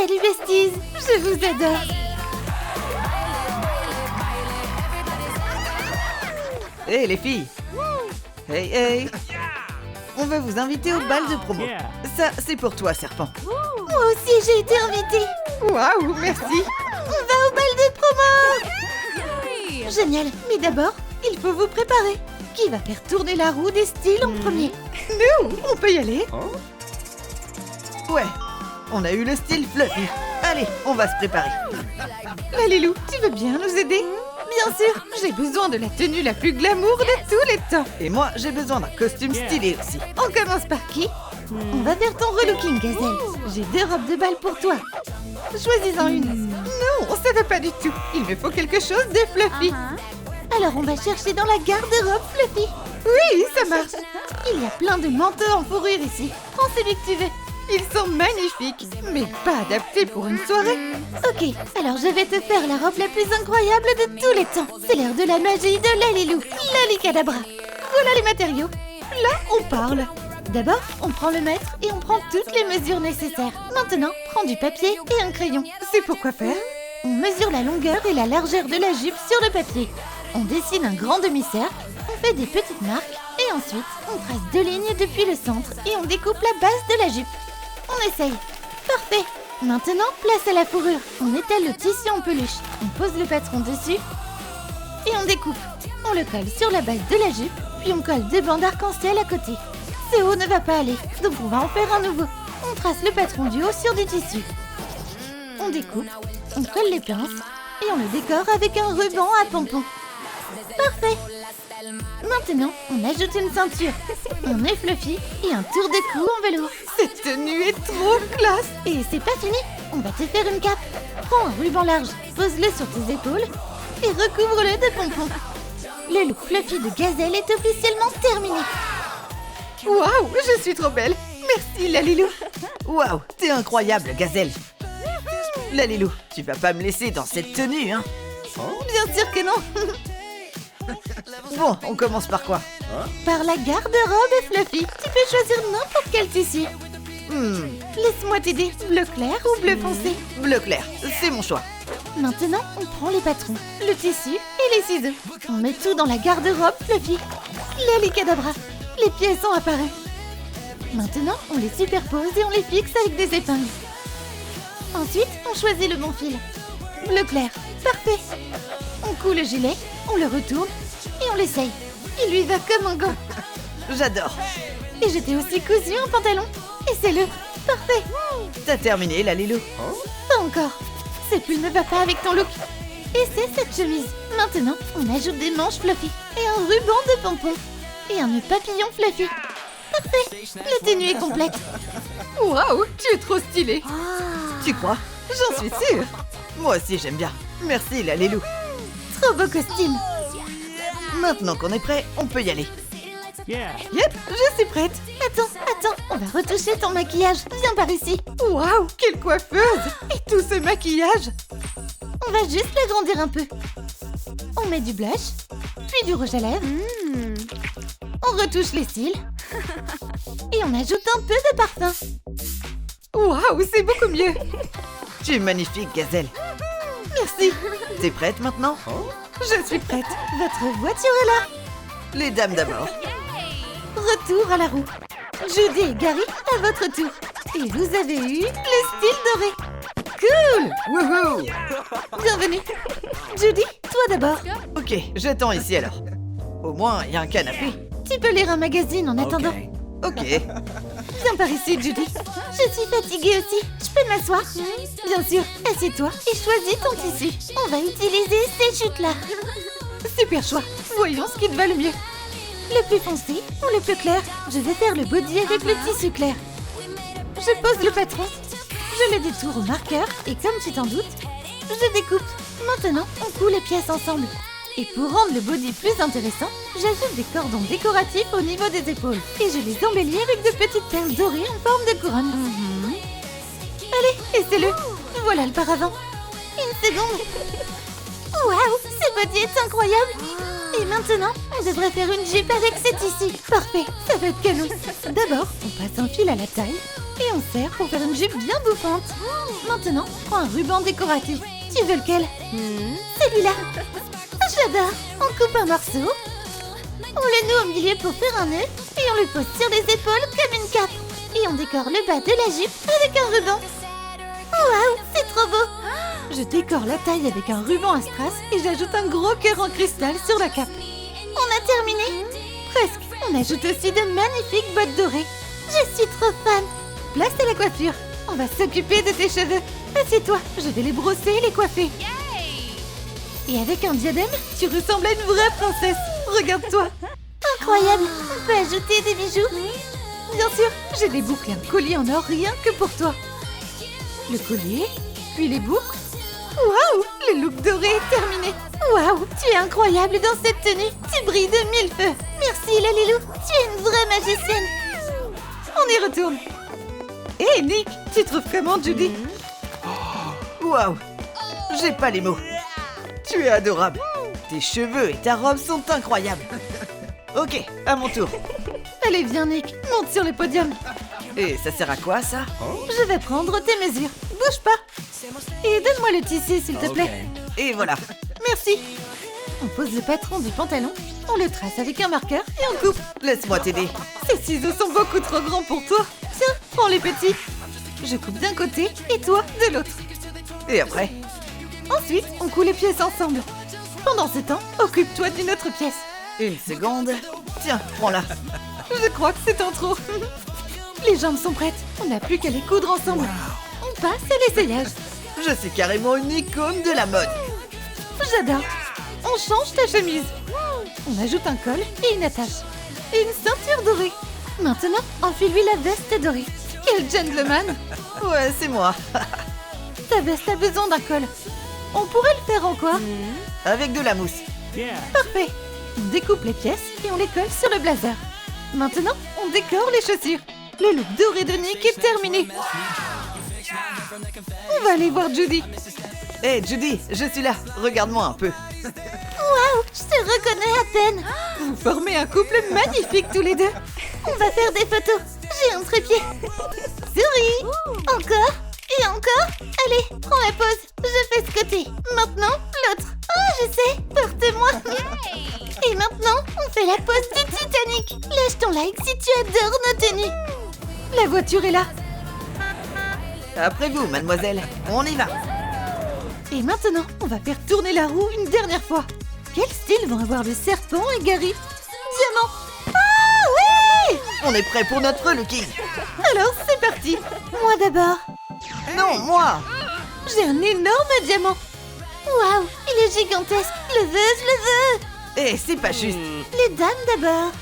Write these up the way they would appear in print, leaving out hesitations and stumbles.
Salut besties, je vous adore. Hé les filles. Hey hey. On va vous inviter au bal de promo. Ça, c'est pour toi, Serpent. Moi aussi j'ai été invitée. Waouh, merci. On va au bal de promo. Génial, mais d'abord, il faut vous préparer. Qui va faire tourner la roue des styles en premier? Nous, on peut y aller? Ouais, on a eu le style Fluffy. Allez, on va se préparer. Lalilou, tu veux bien nous aider? Bien sûr, j'ai besoin de la tenue la plus glamour de tous les temps. Et moi, j'ai besoin d'un costume stylé aussi. On commence par qui? On va faire ton relooking, Gazelle. J'ai 2 robes de bal pour toi. Choisis-en une. Non, ça va pas du tout. Il me faut quelque chose de Fluffy. Alors on va chercher dans la garde-robe, Fluffy. Oui, ça marche. Il y a plein de manteaux en fourrure ici. Prends celui que tu veux. Ils sont magnifiques, mais pas adaptés pour une soirée. Ok, alors je vais te faire la robe la plus incroyable de tous les temps. C'est l'heure de la magie de Lalilou, Lalicadabra. Voilà les matériaux. Là, on parle. D'abord, on prend le mètre et on prend toutes les mesures nécessaires. Maintenant, prends du papier et un crayon. C'est pour quoi faire? On mesure la longueur et la largeur de la jupe sur le papier. On dessine un grand demi-cercle, on fait des petites marques et ensuite, on trace 2 lignes depuis le centre et on découpe la base de la jupe. On essaye. Parfait. Maintenant, place à la fourrure. On étale le tissu en peluche. On pose le patron dessus et on découpe. On le colle sur la base de la jupe, puis on colle 2 bandes arc-en-ciel à côté. Ce haut ne va pas aller, donc on va en faire un nouveau. On trace le patron du haut sur du tissu. On découpe, on colle les pinces et on le décore avec un ruban à pompons. Parfait. Maintenant, on ajoute une ceinture. On est Fluffy et un tour de cou en velours. Cette tenue est trop classe. Et c'est pas fini, on va te faire une cape. Prends un ruban large, pose-le sur tes épaules et recouvre-le de pompons. Le look Fluffy de Gazelle est officiellement terminé. Waouh, je suis trop belle. Merci, Lalilou. Waouh, t'es incroyable, Gazelle. Lalilou, tu vas pas me laisser dans cette tenue, hein? Bien sûr que non. Bon, on commence par quoi? Par la garde-robe, Fluffy. Tu peux choisir n'importe quel tissu. Laisse-moi t'aider. Bleu clair ou bleu foncé? Bleu clair, c'est mon choix. Maintenant, on prend les patrons, le tissu et les ciseaux. On met tout dans la garde-robe, Fluffy. Lalicadabra. Les pièces ont apparu. Maintenant, on les superpose et on les fixe avec des épingles. Ensuite, on choisit le bon fil. Bleu clair. Parfait. On coud le gilet, on le retourne et on l'essaye. Il lui va comme un gant. J'adore. Et je t'ai aussi cousu un pantalon. Essaie-le. Parfait. T'as terminé, Lalilou? Pas encore. Ce pull ne va pas avec ton look. Et c'est cette chemise. Maintenant, on ajoute des manches Fluffy et un ruban de pompons. Et un nœud papillon Fluffy. Parfait. La tenue est complète. Waouh, tu es trop stylée. Tu crois? J'en suis sûre. Moi aussi, j'aime bien. Merci, Lalilou. Trop beau costume. Maintenant qu'on est prêt, on peut y aller. Yep, je suis prête. Attends, on va retoucher ton maquillage. Viens par ici. Waouh, quelle coiffeuse. Et tout ce maquillage. On va juste l'agrandir un peu. On met du blush, puis du rouge à lèvres. On retouche les cils. Et on ajoute un peu de parfum. Waouh, c'est beaucoup mieux. Tu es magnifique, Gazelle. Merci. T'es prête maintenant? Je suis prête. Votre voiture est là. Les dames d'abord. Retour à la roue. Judy et Gary, à votre tour. Et vous avez eu le style doré. Cool. Wouhou. Bienvenue. Judy, toi d'abord. Ok, j'attends ici alors. Au moins, il y a un canapé. Tu peux lire un magazine en attendant. Ok. Viens par ici, Judy. Je suis fatiguée aussi. Je peux m'asseoir? Bien sûr. Assieds-toi et choisis ton tissu. On va utiliser ces chutes-là. Super choix. Voyons ce qui te va le mieux. Le plus foncé ou le plus clair? Je vais faire le body avec le tissu clair. Je pose le patron. Je le détourne au marqueur et comme tu t'en doutes, je découpe. Maintenant, on coud les pièces ensemble. Et pour rendre le body plus intéressant, j'ajoute des cordons décoratifs au niveau des épaules. Et je les embellis avec de petites perles dorées en forme de couronne. Allez, essaie-le. Voilà le paravent. Une seconde. Waouh, ce body est incroyable. Et maintenant, on devrait faire une jupe avec ces tissus. Parfait, ça va être canon. D'abord, on passe un fil à la taille et on serre pour faire une jupe bien bouffante. Maintenant, prends un ruban décoratif. Tu veux lequel? Celui-là. J'adore. On coupe un morceau. On le noue au milieu pour faire un nœud et on le pose sur les épaules comme une cape. Et on décore le bas de la jupe avec un ruban. Waouh, c'est trop beau. Je décore la taille avec un ruban à strass et j'ajoute un gros cœur en cristal sur la cape. On a terminé. Presque. On ajoute aussi de magnifiques bottes dorées. Je suis trop fan. Place à la coiffure. On va s'occuper de tes cheveux. Assieds-toi, je vais les brosser et les coiffer. Et avec un diadème, tu ressembles à une vraie princesse. Regarde-toi. Incroyable. On peut ajouter des bijoux. Bien sûr, j'ai des boucles et un collier en or rien que pour toi. Le collier, puis les boucles. Waouh, le look doré est terminé. Waouh, tu es incroyable dans cette tenue. Tu brilles de mille feux. Merci Lalilou, tu es une vraie magicienne. On y retourne. Hé Nick, tu trouves comment Judy? Waouh, j'ai pas les mots. Tu es adorable. Tes cheveux et ta robe sont incroyables. Ok, à mon tour. Allez, viens Nick, monte sur le podium. Et ça sert à quoi ça? Je vais prendre tes mesures. Bouge pas. Et donne-moi le tissu s'il te plaît. Et voilà. Merci. On pose le patron du pantalon, on le trace avec un marqueur et on coupe. Laisse-moi t'aider. Ces ciseaux sont beaucoup trop grands pour toi. Tiens, prends les petits. Je coupe d'un côté et toi de l'autre. Et après? Ensuite, on coud les pièces ensemble. Pendant ce temps, occupe-toi d'une autre pièce. Une seconde. Tiens, prends-la. Je crois que c'est en trop. Les jambes sont prêtes. On n'a plus qu'à les coudre ensemble. On passe à l'essayage. Je suis carrément une icône de la mode. J'adore. On change ta chemise. On ajoute un col et une attache. Et une ceinture dorée. Maintenant, enfile-lui la veste dorée. Quel gentleman. Ouais, c'est moi. Ta veste a besoin d'un col. On pourrait le faire en quoi? Avec de la mousse. Parfait. On découpe les pièces et on les colle sur le blazer. Maintenant, on décore les chaussures. Le look doré de Nick est terminé. On va aller voir Judy. Hé Judy, je suis là. Regarde-moi un peu. Waouh, je te reconnais à peine. Vous formez un couple magnifique tous les deux. On va faire des photos. J'ai un trépied. Souris. Encore et encore. Allez, prends la pose. Je fais ce côté. Maintenant, l'autre. Oh, je sais. Porte-moi. Et maintenant, on fait la pose du Titanic. Lâche ton like si tu adores nos tenues. La voiture est là. Après vous, mademoiselle. On y va. Et maintenant, on va faire tourner la roue une dernière fois. Quel style vont avoir le serpent et Gary? Diamant. Ah oui! On est prêt pour notre looking. Alors, c'est parti. Moi d'abord. Non, moi. J'ai un énorme diamant. Waouh, il est gigantesque. Je le veux, je le veux. Eh, c'est pas juste. Les dames d'abord.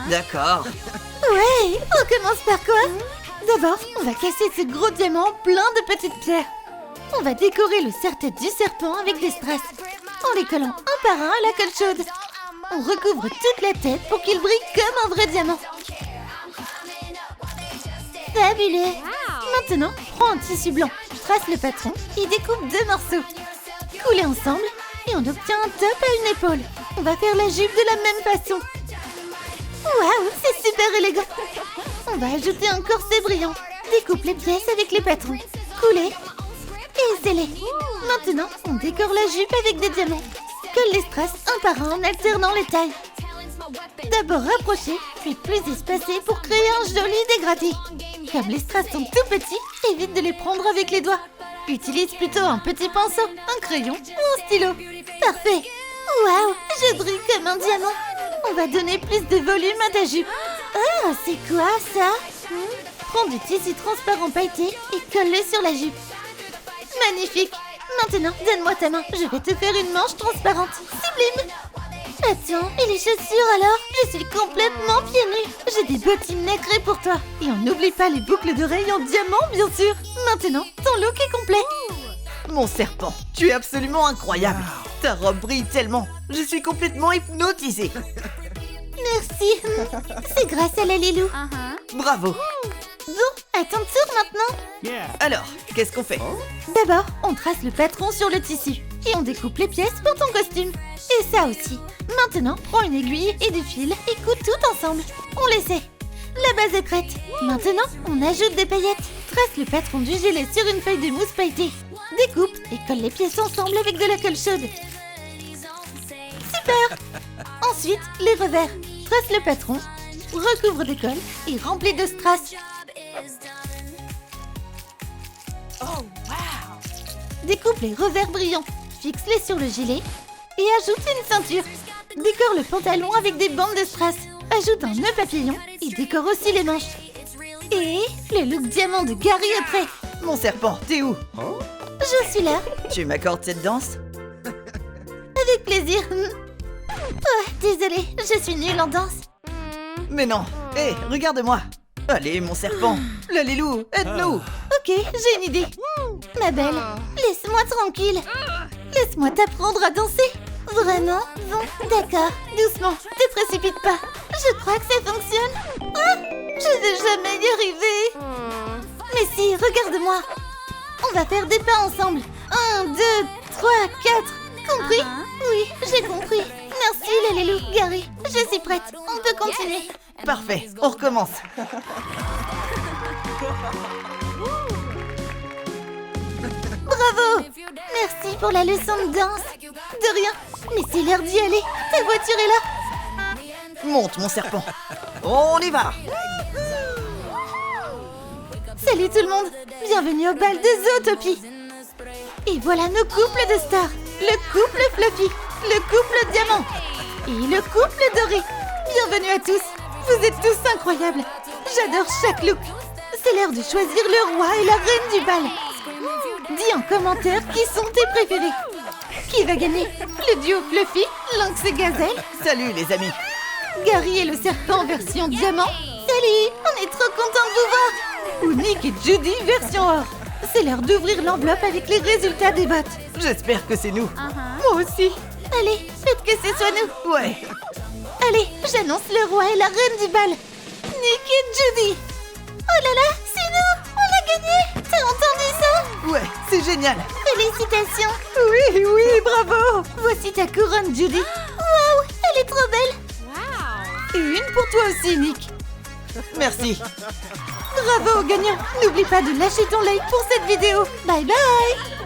D'accord. Ouais, on commence par quoi? D'abord, on va casser ce gros diamant plein de petites pierres. On va décorer le serre-tête du serpent avec des strass, en les collant un par un à la colle chaude. On recouvre toute la tête pour qu'il brille comme un vrai diamant. Fabuleux! Maintenant, prends un tissu blanc, trace le patron et découpe 2 morceaux. Coulez ensemble et on obtient un top à une épaule. On va faire la jupe de la même façon. Waouh, c'est super élégant! On va ajouter un corset brillant. Découpe les pièces avec les patrons. Coulez et scellez. Maintenant, on décore la jupe avec des diamants. Colle les strass un par un en alternant les tailles. D'abord rapprocher, puis plus espacé pour créer un joli dégradé. Comme les strass sont tout petits, évite de les prendre avec les doigts. Utilise plutôt un petit pinceau, un crayon ou un stylo. Parfait! Waouh, je brille comme un diamant. On va donner plus de volume à ta jupe. Oh, c'est quoi ça? Prends du tissu transparent pailleté et colle-le sur la jupe. Magnifique! Maintenant, donne-moi ta main, je vais te faire une manche transparente. Sublime! Attends, et les chaussures alors? Je suis complètement pieds nus. J'ai des bottines nacrées pour toi. Et on n'oublie pas les boucles d'oreilles en diamant, bien sûr. Maintenant, ton look est complet. Mon serpent, tu es absolument incroyable. Ta robe brille tellement. Je suis complètement hypnotisée. Merci. C'est grâce à la Lilou. Bravo. Bon, à ton tour maintenant. Alors, qu'est-ce qu'on fait? D'abord, on trace le patron sur le tissu. Et on découpe les pièces pour ton costume. Et ça aussi. Maintenant, prends une aiguille et du fil et couds tout ensemble. On l'essaie. La base est prête. Maintenant, on ajoute des paillettes. Trace le patron du gilet sur une feuille de mousse pailletée. Découpe et colle les pièces ensemble avec de la colle chaude. Super! Ensuite, les revers. Trace le patron, recouvre de colle et remplis de strass. Découpe les revers brillants, fixe-les sur le gilet et ajoute une ceinture. Décore le pantalon avec des bandes de strass. Ajoute un nœud papillon et décore aussi les manches. Et le look diamant de Gary est prêt. Mon serpent, t'es où? Je suis là, Tu m'accordes cette danse? avec plaisir. Oh, désolée, je suis nulle en danse. Mais non. Hé, regarde-moi. Allez, mon serpent. Lalilou, aide-nous. Ok, j'ai une idée. Ma belle, laisse-moi tranquille. Laisse-moi t'apprendre à danser. Vraiment? Bon, d'accord. Doucement, te précipite pas. Je crois que ça fonctionne. Ah, je vais jamais y arriver. Mais si, regarde-moi. On va faire des pas ensemble. 1, 2, 3, 4. Compris? Oui, j'ai compris. Merci, Lalilou, Gary. Je suis prête. On peut continuer. Parfait, on recommence. Bravo! Merci pour la leçon de danse. De rien. Mais c'est l'heure d'y aller. Ta voiture est là. Monte, mon serpent. On y va. Salut tout le monde. Bienvenue au bal de Zootopie. Et voilà nos couples de stars. Le couple Fluffy, le couple Diamant et le couple Doré. Bienvenue à tous. Vous êtes tous incroyables. J'adore chaque look. C'est l'heure de choisir le roi et la reine du bal. Dis en commentaire qui sont tes préférés. Qui va gagner? Le duo Fluffy, Lynx et Gazelle? Salut, les amis. Gary et le serpent version diamant? Salut, on est trop contents de vous voir. Ou Nick et Judy version or? C'est l'heure d'ouvrir l'enveloppe avec les résultats des votes. J'espère que c'est nous. Moi aussi. Allez, faites que ce soit nous. Ouais. Allez, j'annonce le roi et la reine du bal. Nick et Judy. Oh là là, c'est nous. On a gagné. T'as entendu ça? Ouais, c'est génial. Félicitations. Oui, oui, bravo. Voici ta couronne, Judy. Waouh, elle est trop belle. Et une pour toi aussi, Nick. Merci. Bravo aux gagnants. N'oublie pas de lâcher ton like pour cette vidéo. Bye bye.